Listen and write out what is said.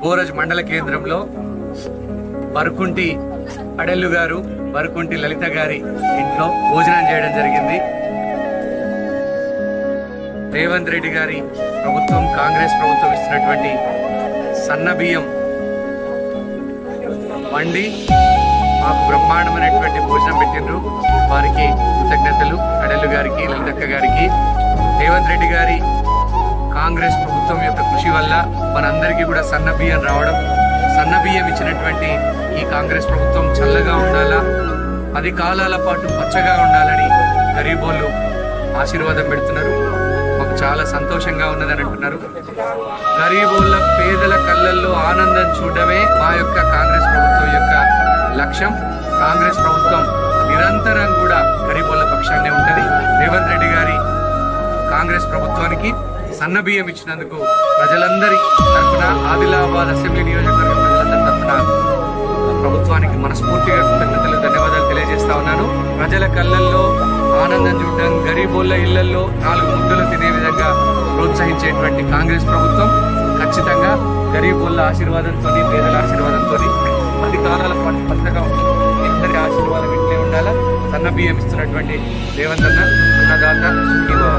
బోరజ్ మండల కేంద్రంలో బరుకుంటి అడెల్లు గారు, బరుకుంటి లలిత గారి ఇంట్లో భోజనం చేయడం జరిగింది. రేవంత్ రెడ్డి గారి ప్రభుత్వం, కాంగ్రెస్ ప్రభుత్వం ఇస్తున్నటువంటి సన్న బియ్యం వండి మాకు బ్రహ్మాండమైనటువంటి భోజనం పెట్టిండ్రు. వారికి కృతజ్ఞతలు. అడెల్లు గారికి, లలితక్క గారికి. రేవంత్ రెడ్డి గారి కాంగ్రెస్ ప్రభుత్వం యొక్క కృషి వల్ల మనందరికీ కూడా సన్న బియ్యం రావడం, సన్న బియ్యం ఇచ్చినటువంటి ఈ కాంగ్రెస్ ప్రభుత్వం చల్లగా ఉండాలా, 10 కాలాల పాటు పచ్చగా ఉండాలని గరీబోళ్ళు ఆశీర్వాదం పెడుతున్నారు. మాకు చాలా సంతోషంగా ఉన్నదని అంటున్నారు. గరీబోళ్ళ పేదల కళ్ళల్లో ఆనందం చూడడమే మా యొక్క కాంగ్రెస్ ప్రభుత్వం యొక్క లక్ష్యం. కాంగ్రెస్ ప్రభుత్వం నిరంతరం కూడా గరీబోళ్ళ పక్షాన్నే ఉంటది. రేవంత్ రెడ్డి గారి కాంగ్రెస్ ప్రభుత్వానికి సన్న బియ్యం ఇచ్చినందుకు ప్రజలందరి తరఫున, ఆదిలాబాద్ అసెంబ్లీ నియోజకవర్గం ప్రజలందరి తరఫున ప్రభుత్వానికి మనస్ఫూర్తిగా కృతజ్ఞతలు, ధన్యవాదాలు తెలియజేస్తా ఉన్నాను. ప్రజల కళ్ళల్లో ఆనందం చూడడం, గరీబోళ్ళ ఇళ్లలో 4 ముద్దలు తినే విధంగా ప్రోత్సహించేటువంటి కాంగ్రెస్ ప్రభుత్వం ఖచ్చితంగా గరీబోళ్ళ ఆశీర్వాదంతో, పేదల ఆశీర్వాదంతో 10 కాలాల పాటు పచ్చగా అందరి ఆశీర్వాదం ఇంట్లో ఉండాలా. సన్న బియ్యం ఇస్తున్నటువంటి రేవంత్ అన్న, అన్నదాత సుఖీభవ.